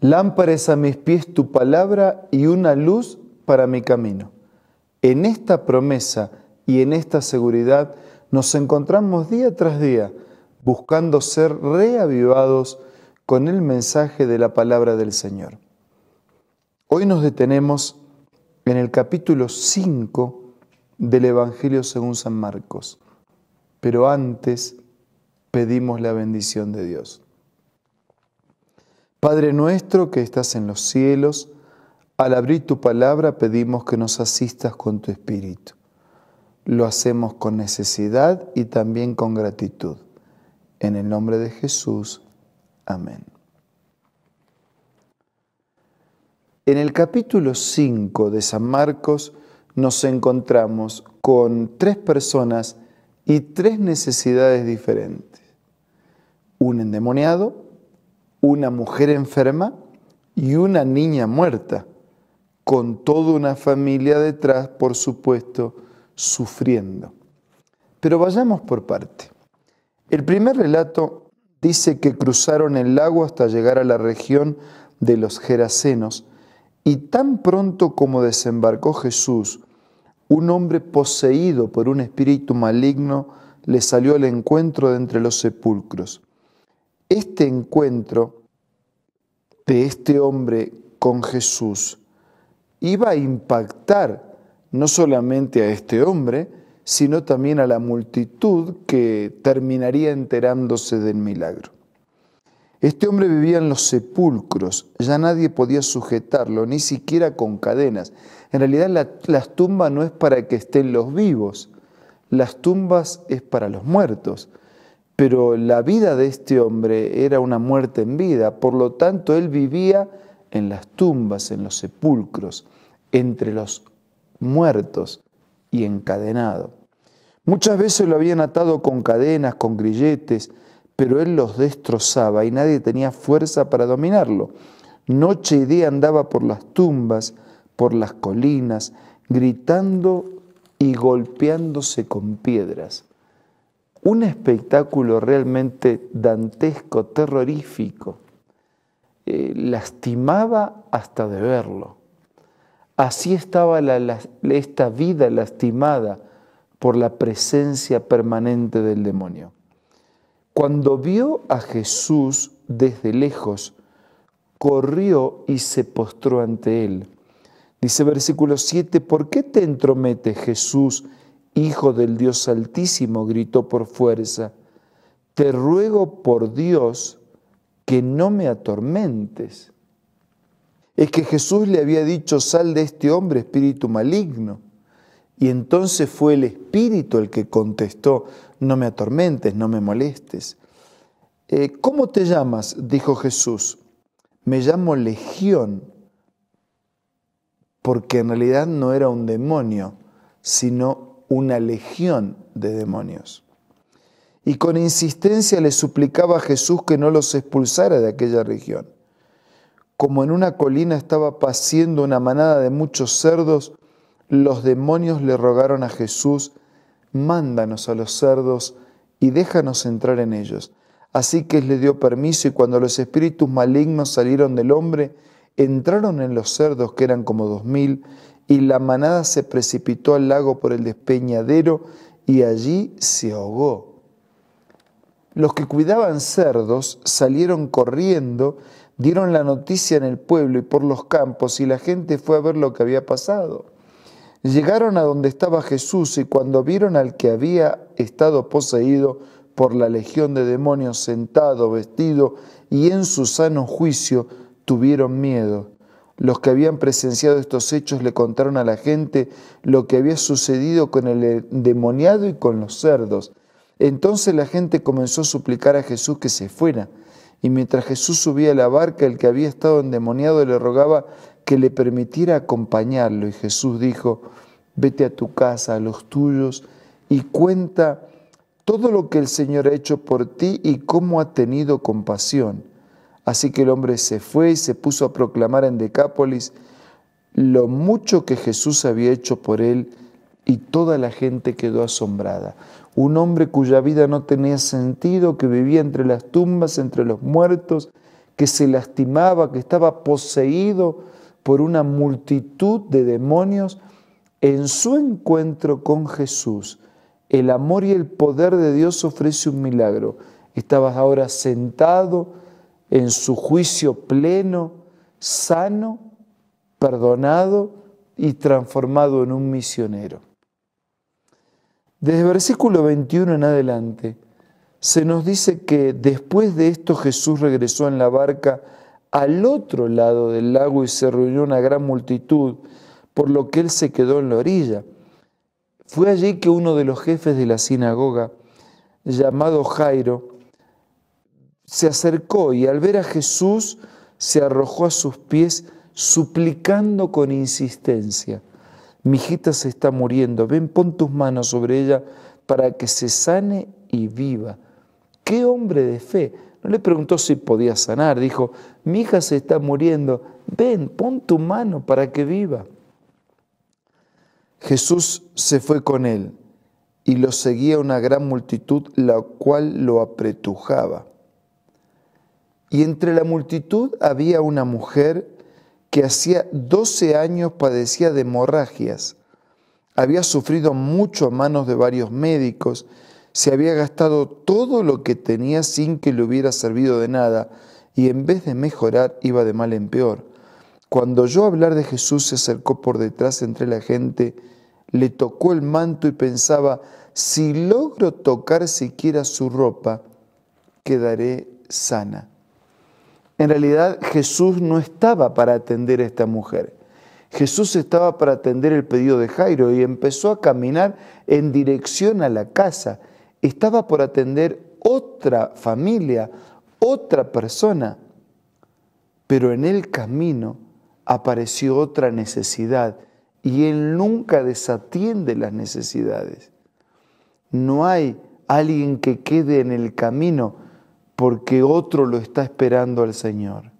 Lámpara es a mis pies tu palabra y una luz para mi camino. En esta promesa y en esta seguridad nos encontramos día tras día buscando ser reavivados con el mensaje de la palabra del Señor. Hoy nos detenemos en el capítulo 5 del Evangelio según San Marcos, pero antes pedimos la bendición de Dios. Padre nuestro que estás en los cielos, al abrir tu palabra pedimos que nos asistas con tu Espíritu. Lo hacemos con necesidad y también con gratitud. En el nombre de Jesús. Amén. En el capítulo 5 de San Marcos nos encontramos con 3 personas y 3 necesidades diferentes. Un endemoniado, una mujer enferma y una niña muerta, con toda una familia detrás, por supuesto, sufriendo. Pero vayamos por parte. El primer relato dice que cruzaron el lago hasta llegar a la región de los Gerasenos y tan pronto como desembarcó Jesús, un hombre poseído por un espíritu maligno le salió al encuentro de entre los sepulcros. Este encuentro de este hombre con Jesús iba a impactar no solamente a este hombre, sino también a la multitud que terminaría enterándose del milagro. Este hombre vivía en los sepulcros, ya nadie podía sujetarlo, ni siquiera con cadenas. En realidad las tumbas no es para que estén los vivos, las tumbas es para los muertos. Pero la vida de este hombre era una muerte en vida, por lo tanto él vivía en las tumbas, en los sepulcros, entre los muertos y encadenado. Muchas veces lo habían atado con cadenas, con grilletes, pero él los destrozaba y nadie tenía fuerza para dominarlo. Noche y día andaba por las tumbas, por las colinas, gritando y golpeándose con piedras. Un espectáculo realmente dantesco, terrorífico. Lastimaba hasta de verlo. Así estaba esta vida lastimada por la presencia permanente del demonio. Cuando vio a Jesús desde lejos, corrió y se postró ante él. Dice versículo 7, ¿por qué te entrometes, Jesús, Hijo del Dios Altísimo? Gritó por fuerza. Te ruego por Dios que no me atormentes. Es que Jesús le había dicho, sal de este hombre, espíritu maligno. Y entonces fue el espíritu el que contestó, no me atormentes, no me molestes. ¿Cómo te llamas? Dijo Jesús. Me llamo Legión, porque en realidad no era un demonio, sino una legión de demonios. Y con insistencia le suplicaba a Jesús que no los expulsara de aquella región. Como en una colina estaba paciendo una manada de muchos cerdos, los demonios le rogaron a Jesús, mándanos a los cerdos y déjanos entrar en ellos. Así que él le dio permiso y cuando los espíritus malignos salieron del hombre, entraron en los cerdos, que eran como 2000, y la manada se precipitó al lago por el despeñadero y allí se ahogó. Los que cuidaban cerdos salieron corriendo, dieron la noticia en el pueblo y por los campos y la gente fue a ver lo que había pasado. Llegaron a donde estaba Jesús y cuando vieron al que había estado poseído por la legión de demonios sentado, vestido y en su sano juicio, tuvieron miedo. Los que habían presenciado estos hechos le contaron a la gente lo que había sucedido con el endemoniado y con los cerdos. Entonces la gente comenzó a suplicar a Jesús que se fuera. Y mientras Jesús subía a la barca, el que había estado endemoniado le rogaba que le permitiera acompañarlo. Y Jesús dijo, vete a tu casa, a los tuyos, y cuenta todo lo que el Señor ha hecho por ti y cómo ha tenido compasión. Así que el hombre se fue y se puso a proclamar en Decápolis lo mucho que Jesús había hecho por él, y toda la gente quedó asombrada. Un hombre cuya vida no tenía sentido, que vivía entre las tumbas, entre los muertos, que se lastimaba, que estaba poseído por una multitud de demonios, en su encuentro con Jesús, el amor y el poder de Dios ofrece un milagro. Estabas ahora sentado en su juicio pleno, sano, perdonado y transformado en un misionero. Desde el versículo 21 en adelante, se nos dice que después de esto Jesús regresó en la barca al otro lado del lago y se reunió una gran multitud, por lo que él se quedó en la orilla. Fue allí que uno de los jefes de la sinagoga, llamado Jairo, se acercó y al ver a Jesús se arrojó a sus pies suplicando con insistencia: mi hijita se está muriendo, ven, pon tus manos sobre ella para que se sane y viva. ¡Qué hombre de fe! No le preguntó si podía sanar, dijo: mi hija se está muriendo, ven, pon tu mano para que viva. Jesús se fue con él y lo seguía una gran multitud, la cual lo apretujaba. Y entre la multitud había una mujer que hacía 12 años padecía de hemorragias. Había sufrido mucho a manos de varios médicos, se había gastado todo lo que tenía sin que le hubiera servido de nada, y en vez de mejorar iba de mal en peor. Cuando oyó hablar de Jesús, se acercó por detrás entre la gente, le tocó el manto y pensaba: si logro tocar siquiera su ropa, quedaré sana. En realidad, Jesús no estaba para atender a esta mujer. Jesús estaba para atender el pedido de Jairo y empezó a caminar en dirección a la casa. Estaba por atender otra familia, otra persona. Pero en el camino apareció otra necesidad y Él nunca desatiende las necesidades. No hay alguien que quede en el camino porque otro lo está esperando al Señor.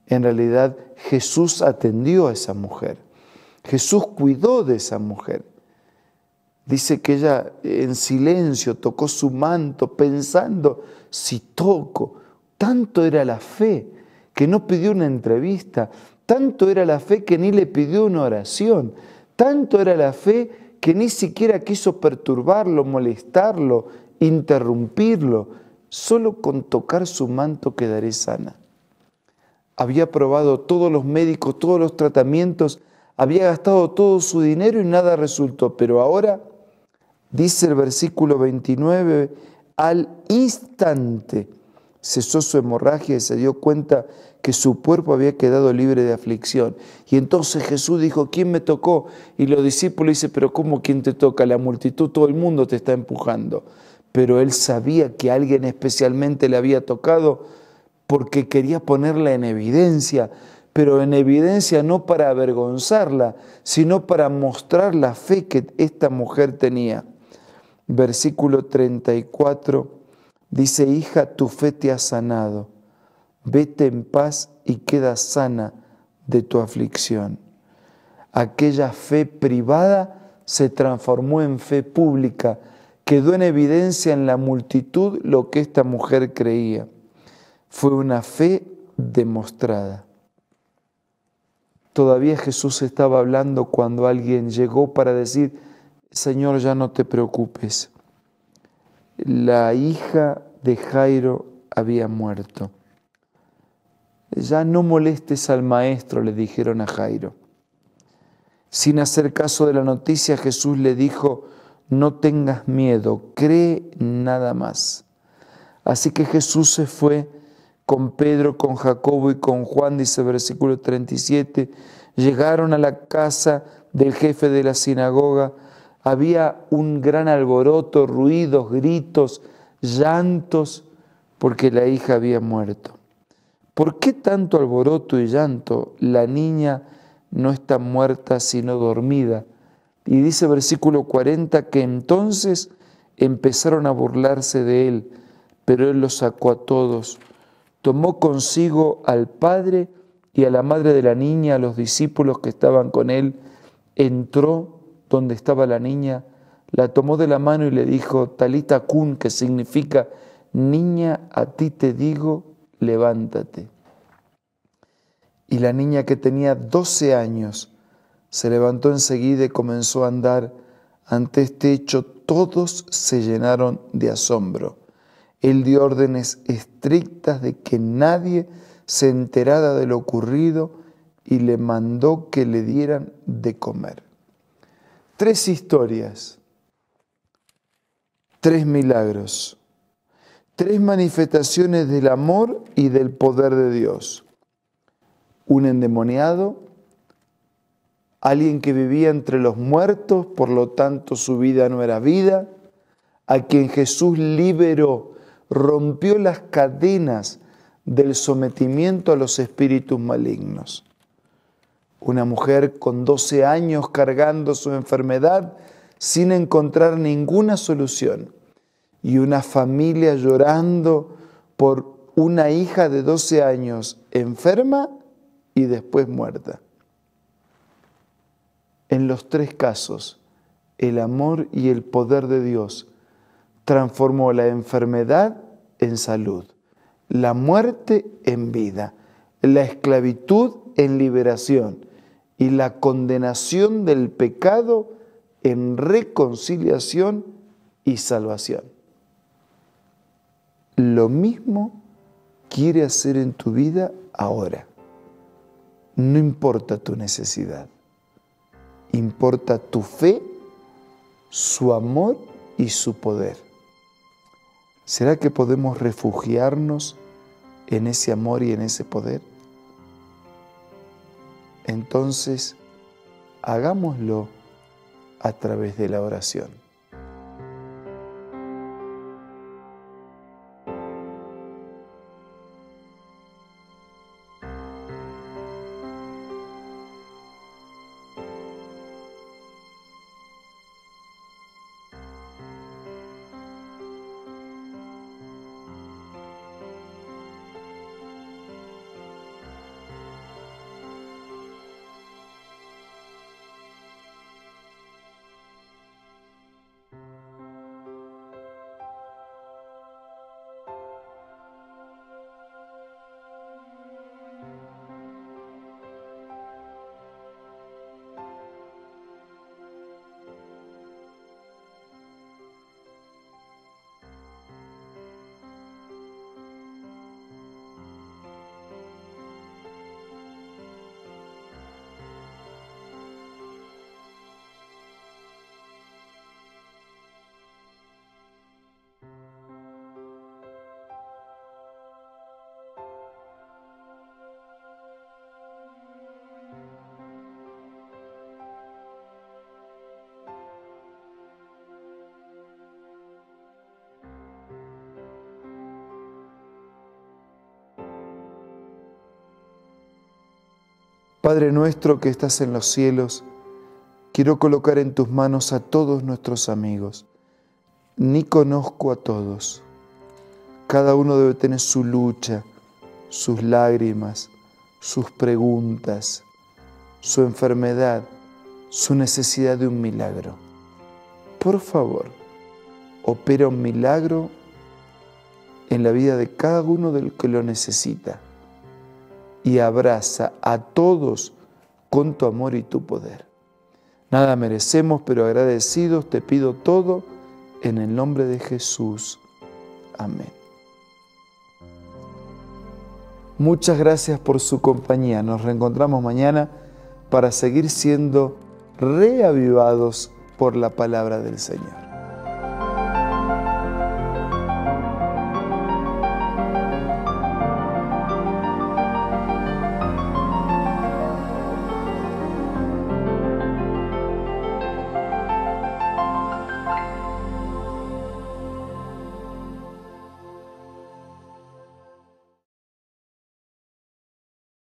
En realidad, Jesús atendió a esa mujer. Jesús cuidó de esa mujer. Dice que ella en silencio tocó su manto pensando: si toco. Tanto era la fe que no pidió una entrevista. Tanto era la fe que ni le pidió una oración. Tanto era la fe que ni siquiera quiso perturbarlo, molestarlo, interrumpirlo. Solo con tocar su manto quedaré sana. Había probado todos los médicos, todos los tratamientos, había gastado todo su dinero y nada resultó. Pero ahora, dice el versículo 29, al instante cesó su hemorragia y se dio cuenta que su cuerpo había quedado libre de aflicción. Y entonces Jesús dijo: ¿quién me tocó? Y los discípulos dicen: ¿pero cómo quién te toca? La multitud, todo el mundo te está empujando. Pero él sabía que alguien especialmente le había tocado porque quería ponerla en evidencia, pero en evidencia no para avergonzarla, sino para mostrar la fe que esta mujer tenía. Versículo 34 dice: hija, tu fe te ha sanado, vete en paz y queda sana de tu aflicción. Aquella fe privada se transformó en fe pública, quedó en evidencia en la multitud lo que esta mujer creía. Fue una fe demostrada. Todavía Jesús estaba hablando cuando alguien llegó para decir: Señor, ya no te preocupes. La hija de Jairo había muerto. Ya no molestes al maestro, le dijeron a Jairo. Sin hacer caso de la noticia, Jesús le dijo: no tengas miedo, cree nada más. Así que Jesús se fue con Pedro, con Jacobo y con Juan, dice el versículo 37. Llegaron a la casa del jefe de la sinagoga. Había un gran alboroto, ruidos, gritos, llantos, porque la hija había muerto. ¿Por qué tanto alboroto y llanto? La niña no está muerta, sino dormida. Y dice versículo 40 que entonces empezaron a burlarse de él, pero él los sacó a todos. Tomó consigo al padre y a la madre de la niña, a los discípulos que estaban con él, entró donde estaba la niña, la tomó de la mano y le dijo: Talita cum, que significa: niña, a ti te digo, levántate. Y la niña, que tenía 12 años, se levantó enseguida y comenzó a andar. Ante este hecho todos se llenaron de asombro. Él dio órdenes estrictas de que nadie se enterara de lo ocurrido y le mandó que le dieran de comer. 3 historias, 3 milagros, 3 manifestaciones del amor y del poder de Dios. Un endemoniado, alguien que vivía entre los muertos, por lo tanto su vida no era vida, a quien Jesús liberó, rompió las cadenas del sometimiento a los espíritus malignos. Una mujer con 12 años cargando su enfermedad sin encontrar ninguna solución. Y una familia llorando por una hija de 12 años enferma y después muerta. En los 3 casos, el amor y el poder de Dios transformó la enfermedad en salud, la muerte en vida, la esclavitud en liberación y la condenación del pecado en reconciliación y salvación. Lo mismo quiere hacer en tu vida ahora. No importa tu necesidad, importa tu fe, su amor y su poder. ¿Será que podemos refugiarnos en ese amor y en ese poder? Entonces, hagámoslo a través de la oración. Padre nuestro que estás en los cielos, quiero colocar en tus manos a todos nuestros amigos. Ni conozco a todos. Cada uno debe tener su lucha, sus lágrimas, sus preguntas, su enfermedad, su necesidad de un milagro. Por favor, opera un milagro en la vida de cada uno del que lo necesita y abraza a todos con tu amor y tu poder. Nada merecemos, pero agradecidos te pido todo en el nombre de Jesús. Amén. Muchas gracias por su compañía. Nos reencontramos mañana para seguir siendo reavivados por la palabra del Señor.